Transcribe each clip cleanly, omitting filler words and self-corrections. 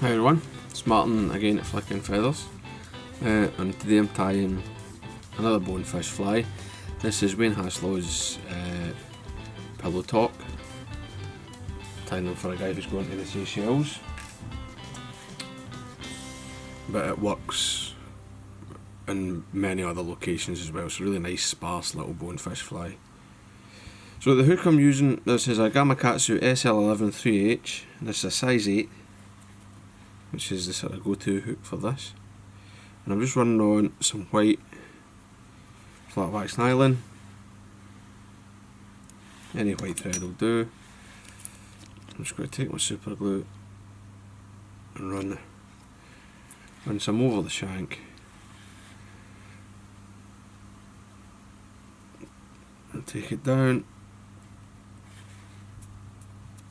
Hi everyone, it's Martin again at Flicking Feathers, and today I'm tying another bonefish fly. This is Haselau's pillow talk, tying them for a guy who's going to the Seychelles, but it works in many other locations as well. It's a really nice sparse little bonefish fly. So the hook I'm using, this is a Gamakatsu S11-3H, and this is a size 8, which is the sort of go-to hook for this. And I'm just running on some white flat wax nylon. Any white thread will do. I'm just going to take my super glue and run some over the shank. And take it down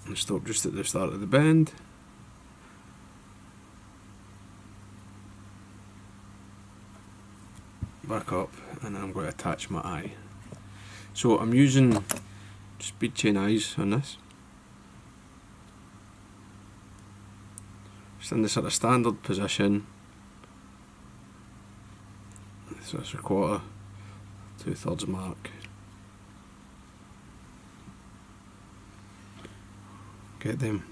and stop just at the start of the bend. Back up, and then I'm going to attach my eye. So I'm using just bead chain eyes on this, just in the sort of standard position. So it's a 1/4, 2/3 mark. Get them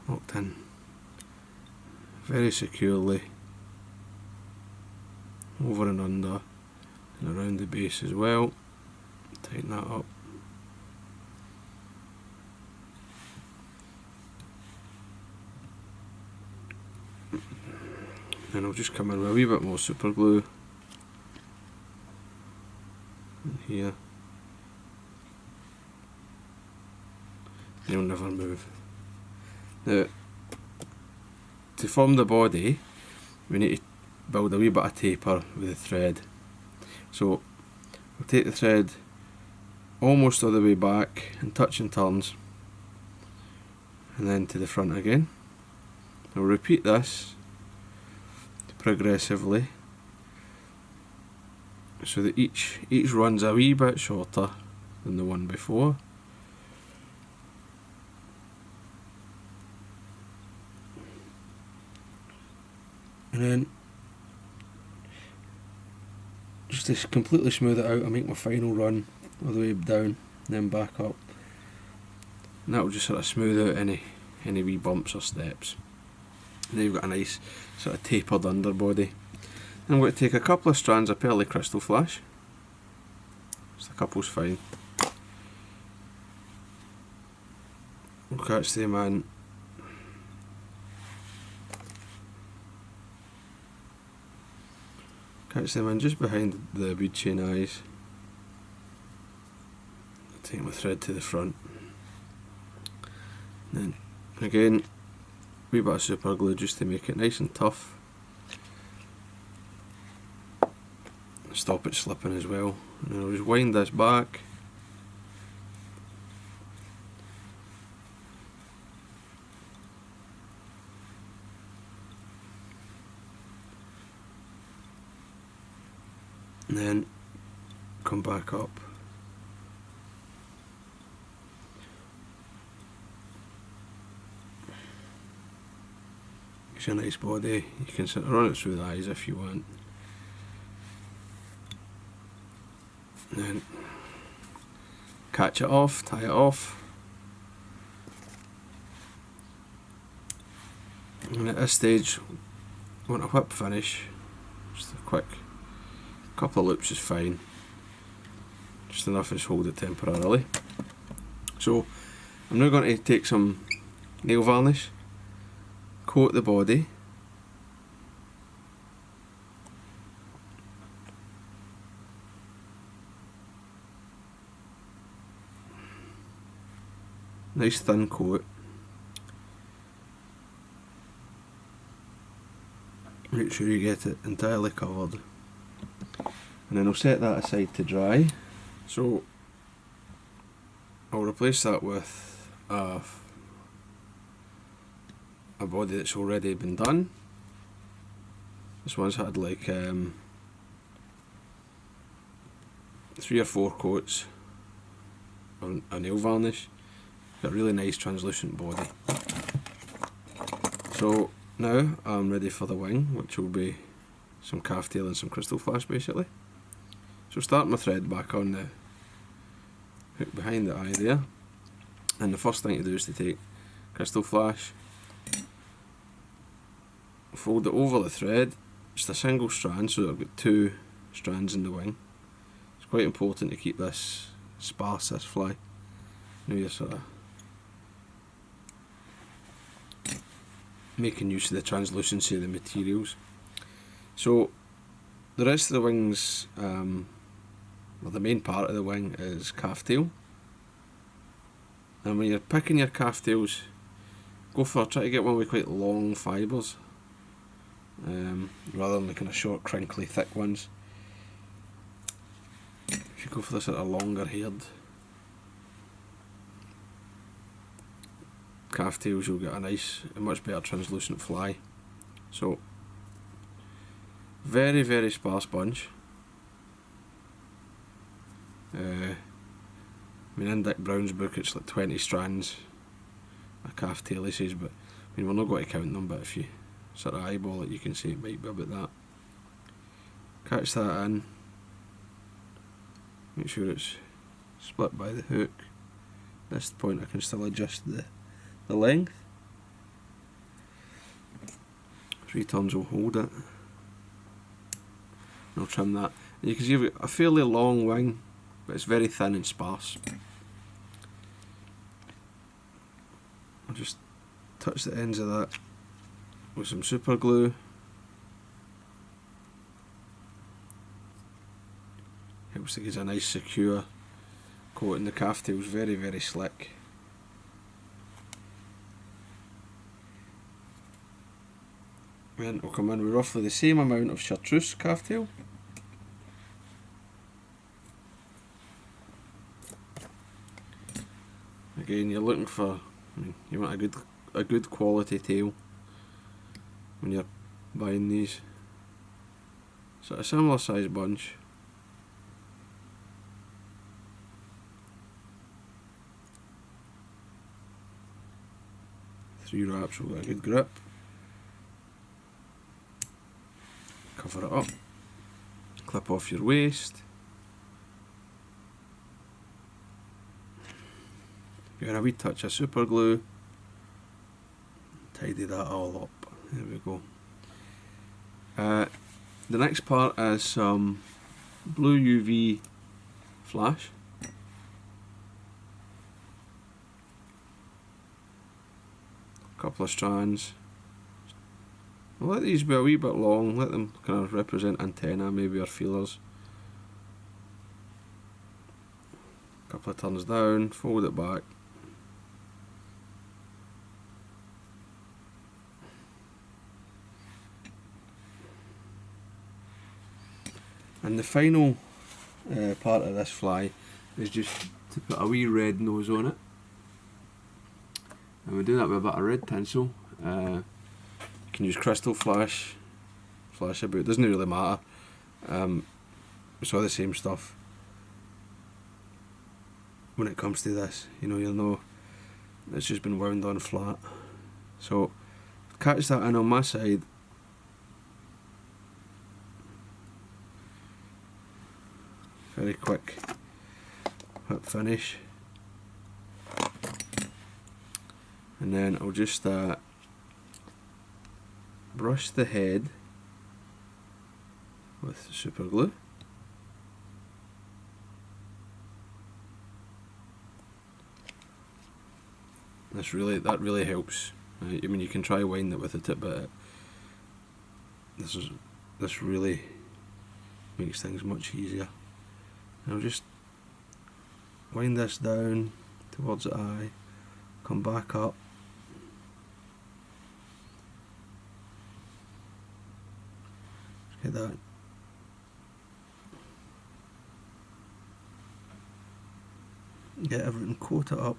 locked in very securely, over and under and around the base as well. Tighten that up. Then I'll just come in with a wee bit more super glue in here. They'll never move. Now, to form the body, we need to build a wee bit of taper with the thread. So we'll take the thread almost all the way back and touch and turns, and then to the front again. We'll repeat this progressively so that each run's a wee bit shorter than the one before. And then just to completely smooth it out, I make my final run all the way down and then back up, and that will just sort of smooth out any wee bumps or steps. And then you've got a nice sort of tapered underbody. And I'm going to take a couple of strands of pearly crystal flash, just a couple's fine. We'll catch them in. Catch them in just behind the bead chain eyes. Take my thread to the front. And then again, wee bit of super glue just to make it nice and tough. Stop it slipping as well. And then I'll just wind this back. And then come back up. It's a nice body. You can sort of run it through the eyes if you want. And then catch it off, tie it off. And at this stage, I want a whip finish. Just a quick couple of loops is fine, just enough to just hold it temporarily. So I'm now going to take some nail varnish, coat the body, nice thin coat. Make sure you get it entirely covered. And then I'll set that aside to dry. So I'll replace that with a body that's already been done. This one's had like 3 or 4 coats of a nail varnish. Got a really nice translucent body. So now I'm ready for the wing, which will be some calf tail and some crystal flash basically. So start my thread back on the hook behind the eye there, and the first thing to do is to take crystal flash, fold it over the thread, just a single strand, so I've got 2 strands in the wing. It's quite important to keep this sparse, this fly. Now you're sort of making use of the translucency of the materials. So the rest of the wings, well, the main part of the wing is calf tail. And when you're picking your calf tails, try to get one with quite long fibres, rather than the kind of short, crinkly, thick ones. If you go for the sort of longer haired calf tails, you'll get a much better translucent fly. So very, very sparse bunch. I mean, in Dick Brown's book it's like 20 strands a calf tail, he says, but I mean, we're not going to count them, but if you sort of eyeball it, you can see it might be about that. Catch that in, make sure it's split by the hook. At this point I can still adjust the length. 3 turns will hold it. I'll trim that. And you can see you've got a fairly long wing, but it's very thin and sparse. I'll just touch the ends of that with some super glue. Helps to give a nice secure coat, and the calf tail's very, very slick. Then we'll come in with roughly the same amount of chartreuse calf tail. Again, you're looking for, I mean, you want a good quality tail when you're buying these. So a similar size bunch. Three wraps will get a good grip. Cover it up. Clip off your waist. Give it a wee touch of super glue. Tidy that all up. There we go. The next part is some blue UV flash. A couple of strands. I'll let these be a wee bit long, let them kind of represent antenna maybe, or feelers. A couple of turns down, fold it back. And the final part of this fly is just to put a wee red nose on it. And we do that with a bit of red tinsel. You can use crystal flash about, doesn't really matter. It's all the same stuff when it comes to this. You know, you'll know it's just been wound on flat. So catch that in on my side. Very quick whip finish, and then I'll just brush the head with super glue. That really helps. I mean, you can try wind it with the tip, but this really makes things much easier. I'll just wind this down towards the eye, come back up, get that, get everything coated up.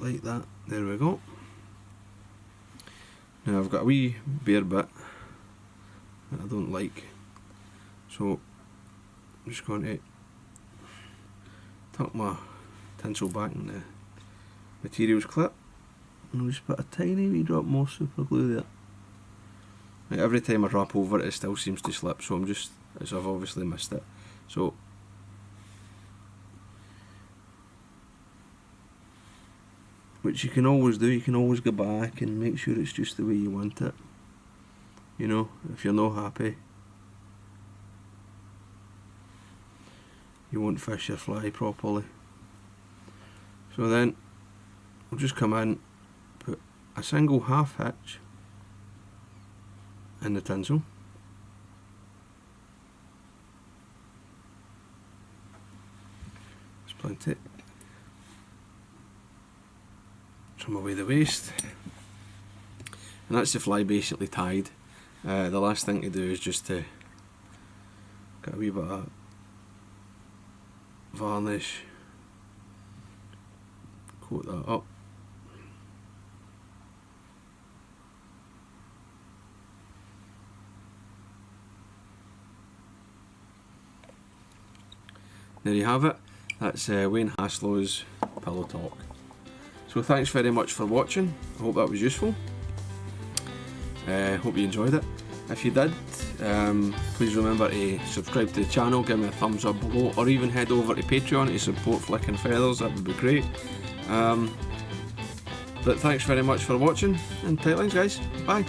like that. There we go. Now I've got a wee bare bit that I don't like, so I'm just going to tuck my tinsel back in the materials clip, and I'll just put a tiny wee drop more super glue there. Like every time I wrap over it, it still seems to slip, so I've obviously missed it. So which you can always do, you can always go back and make sure it's just the way you want it. You know, if you're not happy, you won't fish your fly properly. So then we'll just come in, put a single half hitch in the tinsel, splint it, trim away the waste, and that's the fly basically tied. The last thing to do is just to get a wee bit of varnish, coat that up. There you have it. That's Wayne Haselau's Pillow Talk. So thanks very much for watching. I hope that was useful. Hope you enjoyed it. If you did, please remember to subscribe to the channel, give me a thumbs up below, or even head over to Patreon to support Flick and Feathers. That would be great. But thanks very much for watching, and tight lines guys. Bye.